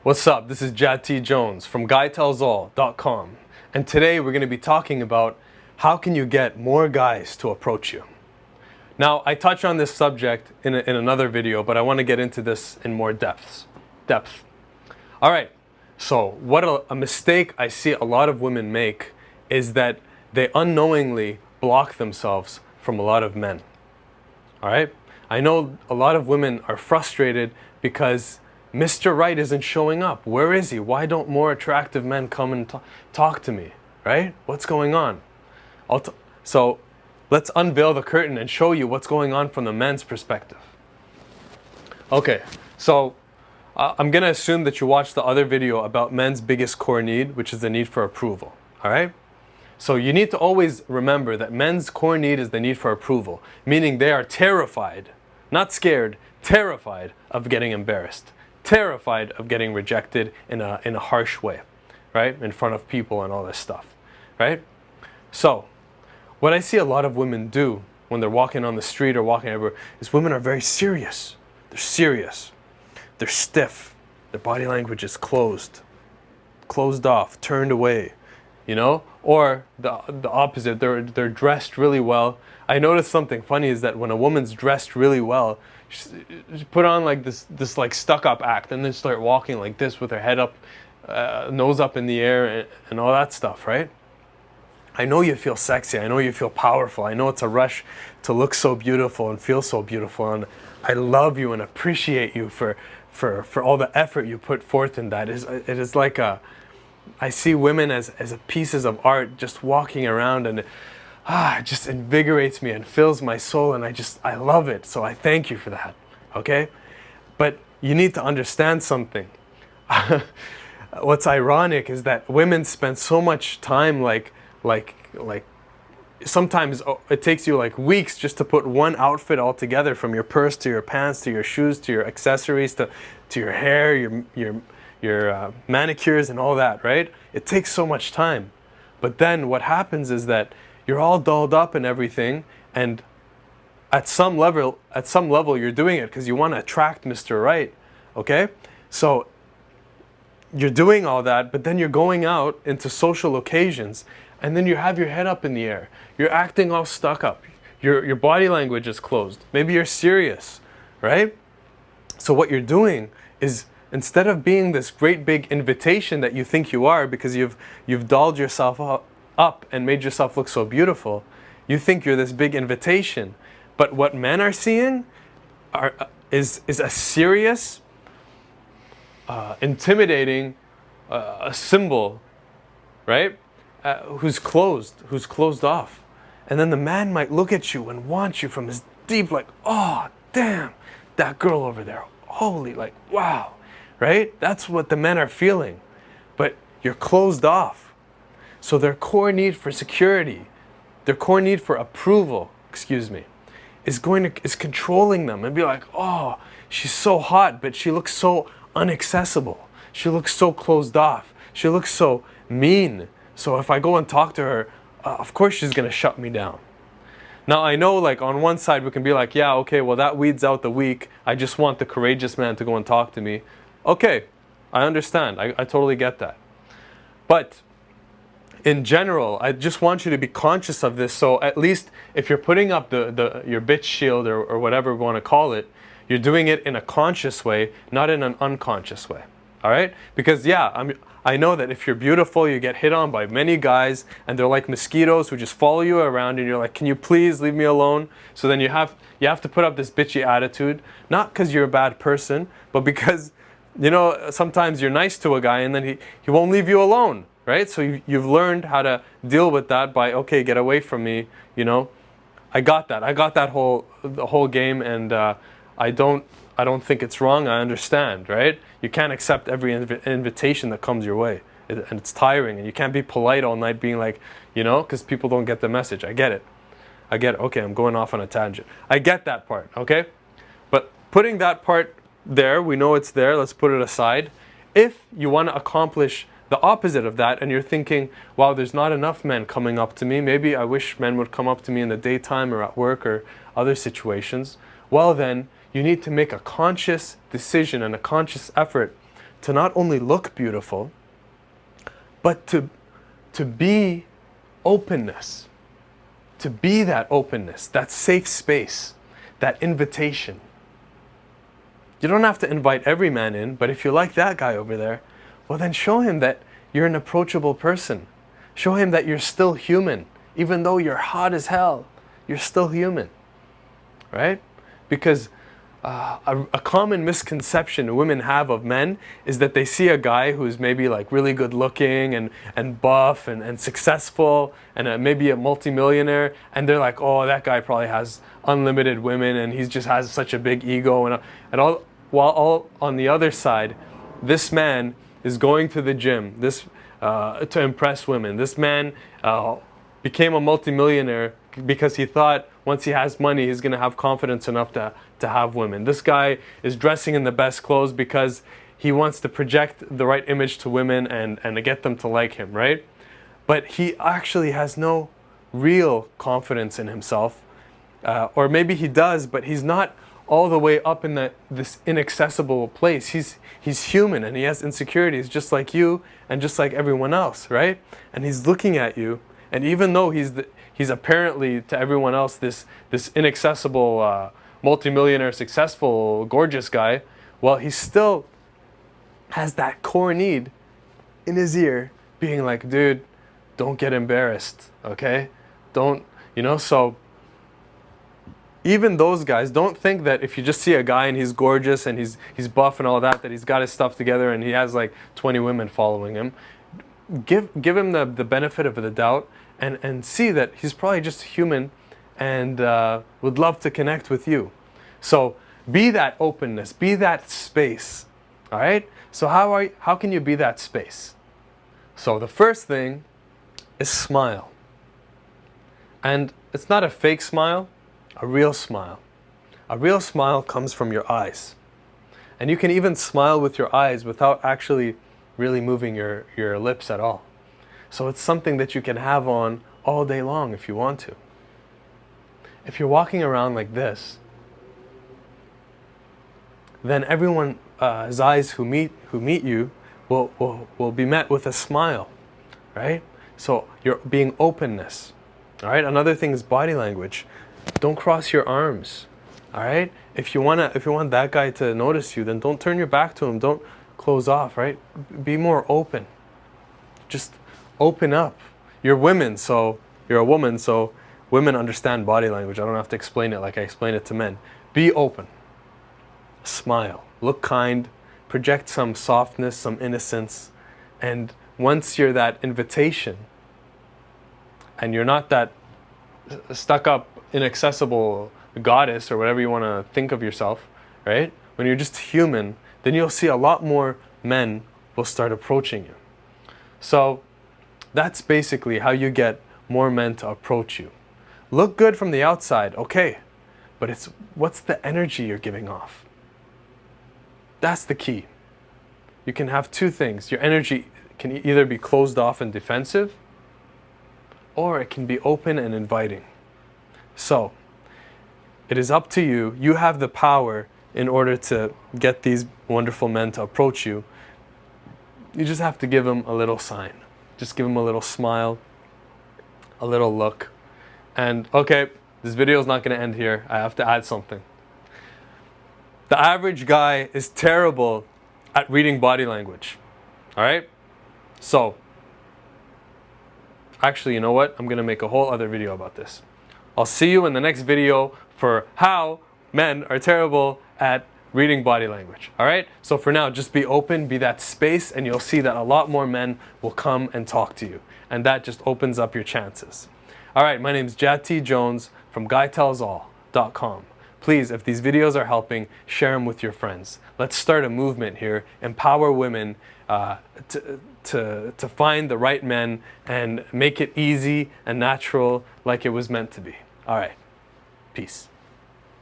What's up? This is Jad T. Jones from GuyTellsAll.com, and today we're going to be talking about how can you get more guys to approach you. Now, I touched on this subject in another video, but I want to get into this in more depth. All right, so what a mistake I see a lot of women make is that they unknowingly block themselves from a lot of men. All right, I know a lot of women are frustrated because Mr. Right isn't showing up. Where is he? Why don't more attractive men come and talk to me? Right? What's going on? So let's unveil the curtain and show you what's going on from the men's perspective. Okay, so I'm going to assume that you watched the other video about men's biggest core need, which is the need for approval. All right? So you need to always remember that men's core need is the need for approval, meaning they are terrified, not scared, terrified of getting embarrassed. Terrified of getting rejected in a harsh way, right? In front of people and all this stuff, right? So, what I see a lot of women do when they're walking on the street or walking everywhere is women are very serious. They're serious. They're stiff. Their body language is closed off, turned away, you know? Or the opposite, they're dressed really well. I noticed something funny is that when a woman's dressed really well, she put on like this like stuck-up act and then start walking like this with her head up, nose up in the air and all that stuff, right? I know you feel sexy. I know you feel powerful. I know it's a rush to look so beautiful and feel so beautiful. And I love you and appreciate you for all the effort you put forth in that. It is like I see women as pieces of art just walking around, and it just invigorates me and fills my soul, and I love it. So I thank you for that, okay? But you need to understand something. What's ironic is that women spend so much time like sometimes it takes you like weeks just to put one outfit all together, from your purse to your pants to your shoes to your accessories to your hair, your manicures and all that, right? It takes so much time. But then what happens is that you're all dolled up and everything, and at some level you're doing it because you want to attract Mr. Right, okay? So you're doing all that, but then you're going out into social occasions, and then you have your head up in the air. You're acting all stuck up. Your body language is closed. Maybe you're serious, right? So what you're doing is, instead of being this great big invitation that you think you are because you've dolled yourself up and made yourself look so beautiful, you think you're this big invitation. But what men are seeing is a serious, intimidating symbol, right? Who's closed off. And then the man might look at you and want you from his deep, like, oh, damn, that girl over there, holy, like, wow, right? That's what the men are feeling. But you're closed off. So their core need for security, their core need for approval, is controlling them and be like, oh, she's so hot, but she looks so inaccessible. She looks so closed off. She looks so mean. So if I go and talk to her, of course she's gonna shut me down. Now I know, like, on one side we can be like, yeah, okay, well that weeds out the weak. I just want the courageous man to go and talk to me. Okay, I understand. I totally get that. But in general, I just want you to be conscious of this. So at least if you're putting up your bitch shield or whatever we want to call it, you're doing it in a conscious way, not in an unconscious way. All right? Because yeah, I know that if you're beautiful, you get hit on by many guys, and they're like mosquitoes who just follow you around, and you're like, can you please leave me alone? So then you have to put up this bitchy attitude, not because you're a bad person, but because, you know, sometimes you're nice to a guy and then he won't leave you alone. Right? So you've learned how to deal with that by, okay, get away from me, you know. I got that. I got the whole game, and I don't think it's wrong. I understand, right? You can't accept every invitation that comes your way, and it's tiring, and you can't be polite all night being like, you know, because people don't get the message. I get it. Okay, I'm going off on a tangent. I get that part, okay? But putting that part there, we know it's there. Let's put it aside. If you want to accomplish the opposite of that, and you're thinking, wow, there's not enough men coming up to me, maybe I wish men would come up to me in the daytime or at work or other situations, well then, you need to make a conscious decision and a conscious effort to not only look beautiful, but to be openness, to be that openness, that safe space, that invitation. You don't have to invite every man in, but if you like that guy over there, well then show him that you're an approachable person. Show him that you're still human. Even though you're hot as hell, you're still human, right? Because a common misconception women have of men is that they see a guy who's maybe like really good looking and buff and successful and maybe a multimillionaire, and they're like, oh, that guy probably has unlimited women and he just has such a big ego, and all, while all on the other side, this man is going to the gym to impress women. This man became a multimillionaire because he thought once he has money, he's going to have confidence enough to have women. This guy is dressing in the best clothes because he wants to project the right image to women and to get them to like him, right? But he actually has no real confidence in himself. Or maybe he does, but he's not all the way up in this inaccessible place. He's human and he has insecurities just like you and just like everyone else, right? And he's looking at you, and even though he's apparently to everyone else this inaccessible, multimillionaire, successful, gorgeous guy, well, he still has that core need in his ear being like, dude, don't get embarrassed, okay? Don't, so even those guys, don't think that if you just see a guy and he's gorgeous and he's buff and all that he's got his stuff together and he has like 20 women following him. Give him the benefit of the doubt and see that he's probably just human and would love to connect with you. So be that openness, be that space, all right? So how can you be that space? So the first thing is smile. And it's not a fake smile, a real smile. A real smile comes from your eyes. And you can even smile with your eyes without actually really moving your lips at all. So it's something that you can have on all day long if you want to. If you're walking around like this, then everyone's eyes who meet you will be met with a smile, right? So you're being openness, all right? Another thing is body language. Don't cross your arms, all right? If you want that guy to notice you, then don't turn your back to him. Don't close off, right? Be more open. Just open up. You're women, so you're a woman, so women understand body language. I don't have to explain it like I explain it to men. Be open. Smile. Look kind. Project some softness, some innocence. And once you're that invitation, and you're not that stuck up, inaccessible goddess or whatever you want to think of yourself, right? When you're just human, then you'll see a lot more men will start approaching you. So that's basically how you get more men to approach you. Look good from the outside, okay, but it's what's the energy you're giving off? That's the key. You can have two things. Your energy can either be closed off and defensive, or it can be open and inviting. So it is up to you. You have the power in order to get these wonderful men to approach you. You just have to give them a little sign. Just give them a little smile, a little look. And okay, this video is not going to end here. I have to add something. The average guy is terrible at reading body language. All right? So, actually, you know what? I'm going to make a whole other video about this. I'll see you in the next video for how men are terrible at reading body language. All right? So for now, just be open, be that space, and you'll see that a lot more men will come and talk to you. And that just opens up your chances. All right, my name is Jati Jones from GuyTellsAll.com. Please, if these videos are helping, share them with your friends. Let's start a movement here, empower women to find the right men and make it easy and natural like it was meant to be. All right, peace.